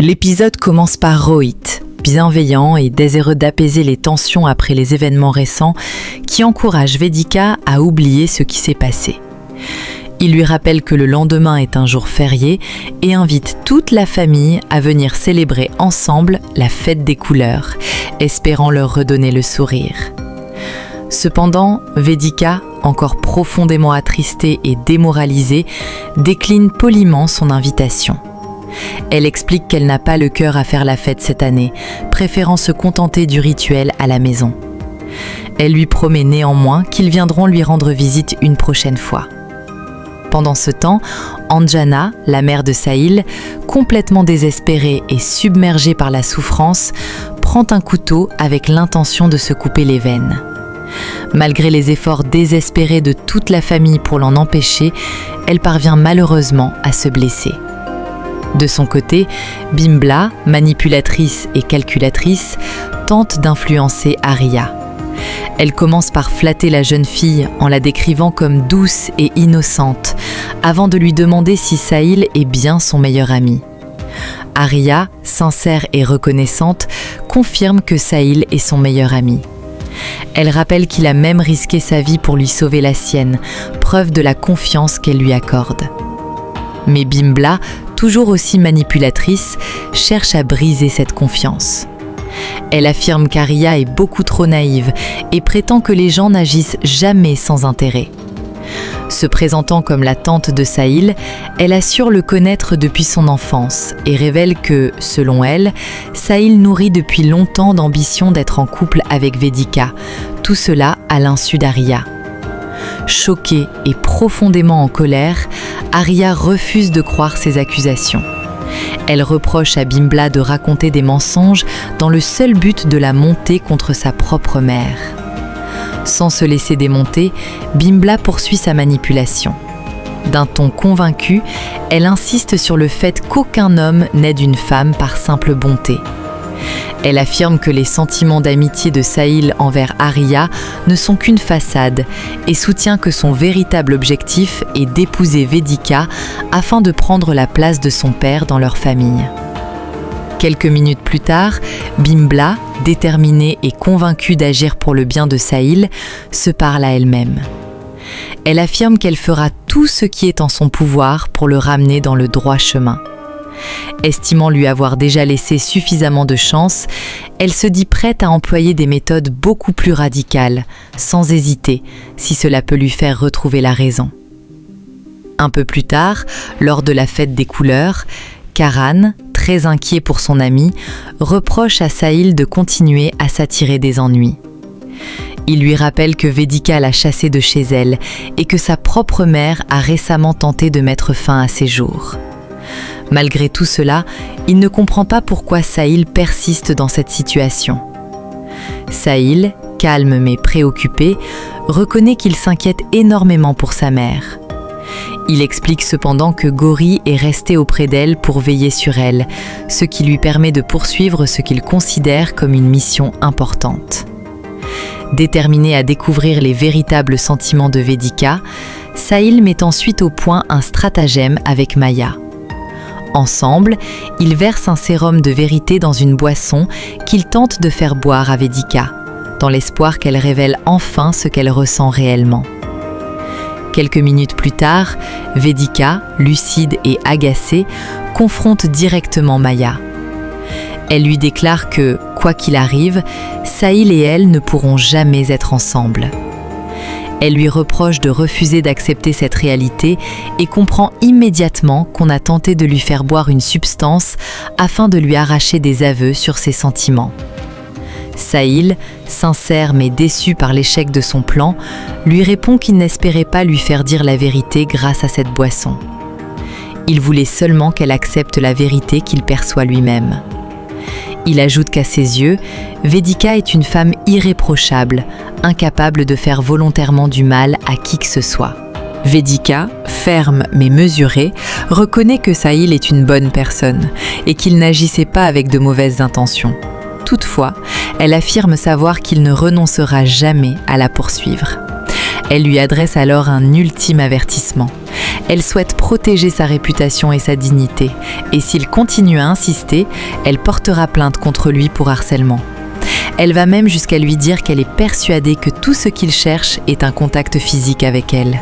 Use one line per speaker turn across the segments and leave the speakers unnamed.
L'épisode commence par Rohit, bienveillant et désireux d'apaiser les tensions après les événements récents, qui encourage Vedika à oublier ce qui s'est passé. Il lui rappelle que le lendemain est un jour férié et invite toute la famille à venir célébrer ensemble la fête des couleurs, espérant leur redonner le sourire. Cependant, Vedika, encore profondément attristée et démoralisée, décline poliment son invitation. Elle explique qu'elle n'a pas le cœur à faire la fête cette année, préférant se contenter du rituel à la maison. Elle lui promet néanmoins qu'ils viendront lui rendre visite une prochaine fois. Pendant ce temps, Anjana, la mère de Sahil, complètement désespérée et submergée par la souffrance, prend un couteau avec l'intention de se couper les veines. Malgré les efforts désespérés de toute la famille pour l'en empêcher, elle parvient malheureusement à se blesser. De son côté, Bimbla, manipulatrice et calculatrice, tente d'influencer Arya. Elle commence par flatter la jeune fille en la décrivant comme douce et innocente, avant de lui demander si Sahil est bien son meilleur ami. Arya, sincère et reconnaissante, confirme que Sahil est son meilleur ami. Elle rappelle qu'il a même risqué sa vie pour lui sauver la sienne, preuve de la confiance qu'elle lui accorde. Mais Bimbla, toujours aussi manipulatrice, cherche à briser cette confiance. Elle affirme qu'Arya est beaucoup trop naïve et prétend que les gens n'agissent jamais sans intérêt. Se présentant comme la tante de Sahil, elle assure le connaître depuis son enfance et révèle que, selon elle, Sahil nourrit depuis longtemps d'ambition d'être en couple avec Vedika, tout cela à l'insu d'Arya. Choquée et profondément en colère, Arya refuse de croire ces accusations. Elle reproche à Bimbla de raconter des mensonges dans le seul but de la monter contre sa propre mère. Sans se laisser démonter, Bimbla poursuit sa manipulation. D'un ton convaincu, elle insiste sur le fait qu'aucun homme n'est d'une femme par simple bonté. Elle affirme que les sentiments d'amitié de Sahil envers Arya ne sont qu'une façade et soutient que son véritable objectif est d'épouser Vedika afin de prendre la place de son père dans leur famille. Quelques minutes plus tard, Bimbla, déterminée et convaincue d'agir pour le bien de Sahil, se parle à elle-même. Elle affirme qu'elle fera tout ce qui est en son pouvoir pour le ramener dans le droit chemin. Estimant lui avoir déjà laissé suffisamment de chance, elle se dit prête à employer des méthodes beaucoup plus radicales, sans hésiter, si cela peut lui faire retrouver la raison. Un peu plus tard, lors de la fête des couleurs, Karan, très inquiet pour son ami, reproche à Sahil de continuer à s'attirer des ennuis. Il lui rappelle que Vedika l'a chassé de chez elle et que sa propre mère a récemment tenté de mettre fin à ses jours. Malgré tout cela, il ne comprend pas pourquoi Sahil persiste dans cette situation. Sahil, calme mais préoccupé, reconnaît qu'il s'inquiète énormément pour sa mère. Il explique cependant que Gauri est resté auprès d'elle pour veiller sur elle, ce qui lui permet de poursuivre ce qu'il considère comme une mission importante. Déterminé à découvrir les véritables sentiments de Vedika, Sahil met ensuite au point un stratagème avec Maya. Ensemble, ils versent un sérum de vérité dans une boisson qu'ils tentent de faire boire à Vedika, dans l'espoir qu'elle révèle enfin ce qu'elle ressent réellement. Quelques minutes plus tard, Vedika, lucide et agacée, confronte directement Maya. Elle lui déclare que, quoi qu'il arrive, Sahil et elle ne pourront jamais être ensemble. Elle lui reproche de refuser d'accepter cette réalité et comprend immédiatement qu'on a tenté de lui faire boire une substance afin de lui arracher des aveux sur ses sentiments. Sahil, sincère mais déçu par l'échec de son plan, lui répond qu'il n'espérait pas lui faire dire la vérité grâce à cette boisson. Il voulait seulement qu'elle accepte la vérité qu'il perçoit lui-même. Il ajoute qu'à ses yeux, Vedika est une femme irréprochable, incapable de faire volontairement du mal à qui que ce soit. Vedika, ferme mais mesurée, reconnaît que Sahil est une bonne personne et qu'il n'agissait pas avec de mauvaises intentions. Toutefois, elle affirme savoir qu'il ne renoncera jamais à la poursuivre. Elle lui adresse alors un ultime avertissement, Elle souhaite protéger sa réputation et sa dignité, et s'il continue à insister, elle portera plainte contre lui pour harcèlement. Elle va même jusqu'à lui dire qu'elle est persuadée que tout ce qu'il cherche est un contact physique avec elle.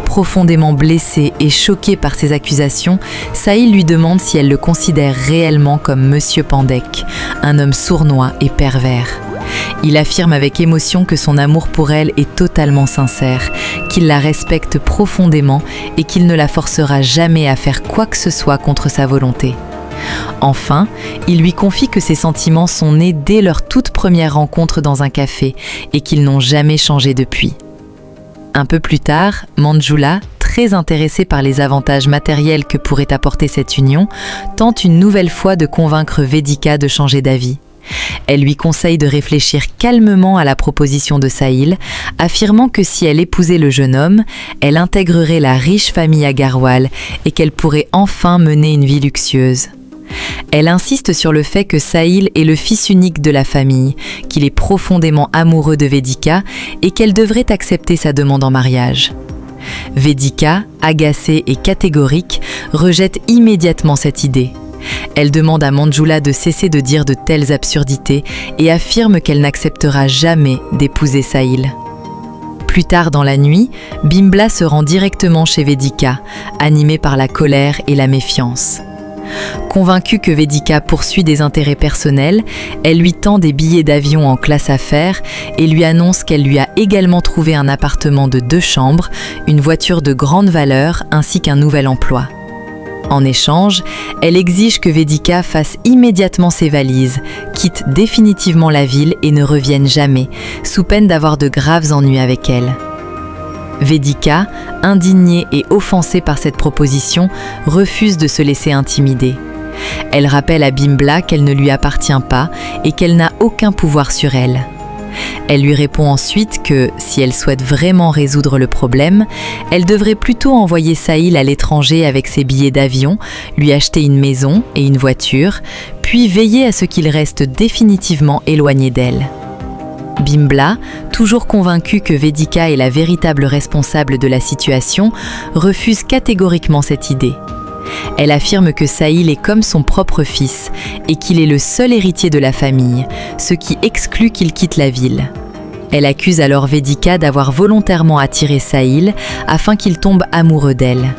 Profondément blessé et choqué par ces accusations, Sahil lui demande si elle le considère réellement comme Monsieur Pandek, un homme sournois et pervers. Il affirme avec émotion que son amour pour elle est totalement sincère, qu'il la respecte profondément et qu'il ne la forcera jamais à faire quoi que ce soit contre sa volonté. Enfin, il lui confie que ses sentiments sont nés dès leur toute première rencontre dans un café et qu'ils n'ont jamais changé depuis. Un peu plus tard, Manjula, très intéressée par les avantages matériels que pourrait apporter cette union, tente une nouvelle fois de convaincre Vedika de changer d'avis. Elle lui conseille de réfléchir calmement à la proposition de Sahil, affirmant que si elle épousait le jeune homme, elle intégrerait la riche famille Agarwal et qu'elle pourrait enfin mener une vie luxueuse. Elle insiste sur le fait que Sahil est le fils unique de la famille, qu'il est profondément amoureux de Vedika et qu'elle devrait accepter sa demande en mariage. Vedika, agacée et catégorique, rejette immédiatement cette idée. Elle demande à Manjula de cesser de dire de telles absurdités et affirme qu'elle n'acceptera jamais d'épouser Sahil. Plus tard dans la nuit, Bimbla se rend directement chez Vedika, animée par la colère et la méfiance. Convaincue que Vedika poursuit des intérêts personnels, elle lui tend des billets d'avion en classe affaires et lui annonce qu'elle lui a également trouvé un appartement de 2 chambres, une voiture de grande valeur ainsi qu'un nouvel emploi. En échange, elle exige que Vedika fasse immédiatement ses valises, quitte définitivement la ville et ne revienne jamais, sous peine d'avoir de graves ennuis avec elle. Vedika, indignée et offensée par cette proposition, refuse de se laisser intimider. Elle rappelle à Bimbla qu'elle ne lui appartient pas et qu'elle n'a aucun pouvoir sur elle. Elle lui répond ensuite que, si elle souhaite vraiment résoudre le problème, elle devrait plutôt envoyer Sahil à l'étranger avec ses billets d'avion, lui acheter une maison et une voiture, puis veiller à ce qu'il reste définitivement éloigné d'elle. Bimbla, toujours convaincue que Vedika est la véritable responsable de la situation, refuse catégoriquement cette idée. Elle affirme que Sahil est comme son propre fils et qu'il est le seul héritier de la famille, ce qui exclut qu'il quitte la ville. Elle accuse alors Vedika d'avoir volontairement attiré Sahil afin qu'il tombe amoureux d'elle.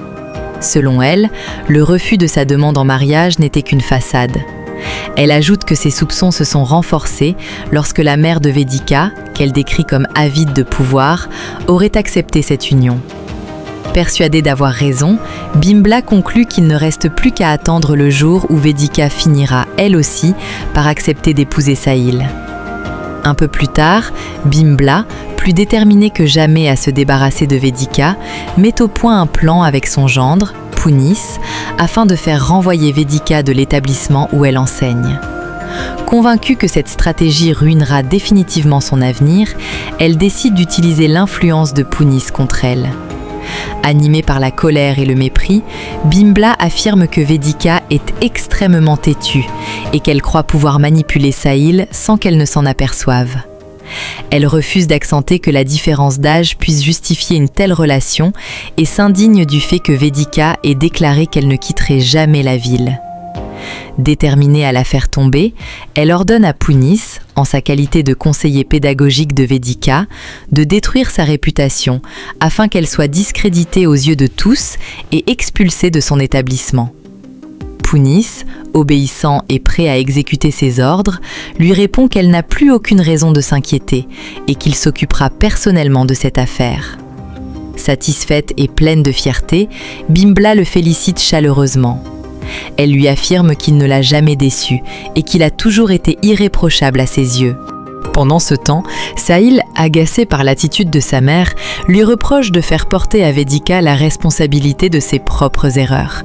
Selon elle, le refus de sa demande en mariage n'était qu'une façade. Elle ajoute que ses soupçons se sont renforcés lorsque la mère de Vedika, qu'elle décrit comme avide de pouvoir, aurait accepté cette union. Persuadée d'avoir raison, Bimbla conclut qu'il ne reste plus qu'à attendre le jour où Vedika finira, elle aussi, par accepter d'épouser Sahil. Un peu plus tard, Bimbla, plus déterminée que jamais à se débarrasser de Vedika, met au point un plan avec son gendre, Punis, afin de faire renvoyer Vedika de l'établissement où elle enseigne. Convaincue que cette stratégie ruinera définitivement son avenir, elle décide d'utiliser l'influence de Punis contre elle. Animée par la colère et le mépris, Bimbla affirme que Vedika est extrêmement têtue et qu'elle croit pouvoir manipuler Sahil sans qu'elle ne s'en aperçoive. Elle refuse d'accentuer que la différence d'âge puisse justifier une telle relation et s'indigne du fait que Vedika ait déclaré qu'elle ne quitterait jamais la ville. Déterminée à la faire tomber, elle ordonne à Punis, en sa qualité de conseiller pédagogique de Vedika, de détruire sa réputation afin qu'elle soit discréditée aux yeux de tous et expulsée de son établissement. Punis, obéissant et prêt à exécuter ses ordres, lui répond qu'elle n'a plus aucune raison de s'inquiéter et qu'il s'occupera personnellement de cette affaire. Satisfaite et pleine de fierté, Bimbla le félicite chaleureusement. Elle lui affirme qu'il ne l'a jamais déçue et qu'il a toujours été irréprochable à ses yeux. Pendant ce temps, Sahil, agacé par l'attitude de sa mère, lui reproche de faire porter à Vedika la responsabilité de ses propres erreurs.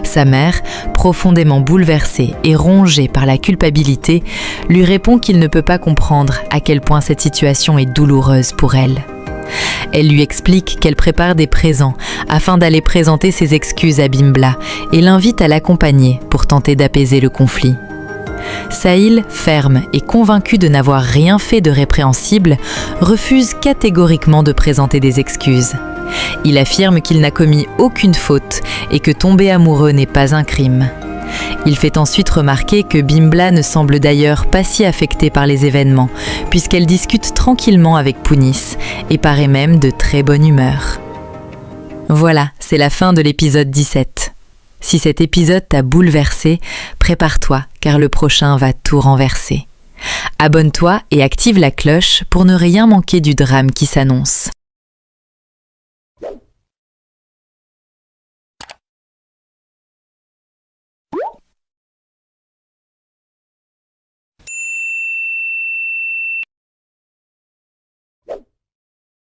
Sa mère, profondément bouleversée et rongée par la culpabilité, lui répond qu'il ne peut pas comprendre à quel point cette situation est douloureuse pour elle. Elle lui explique qu'elle prépare des présents afin d'aller présenter ses excuses à Bimbla et l'invite à l'accompagner pour tenter d'apaiser le conflit. Sahil, ferme et convaincu de n'avoir rien fait de répréhensible, refuse catégoriquement de présenter des excuses. Il affirme qu'il n'a commis aucune faute et que tomber amoureux n'est pas un crime. Il fait ensuite remarquer que Bimbla ne semble d'ailleurs pas si affectée par les événements, puisqu'elle discute tranquillement avec Punis et paraît même de très bonne humeur. Voilà, c'est la fin de l'épisode 17. Si cet épisode t'a bouleversé, prépare-toi car le prochain va tout renverser. Abonne-toi et active la cloche pour ne rien manquer du drame qui s'annonce.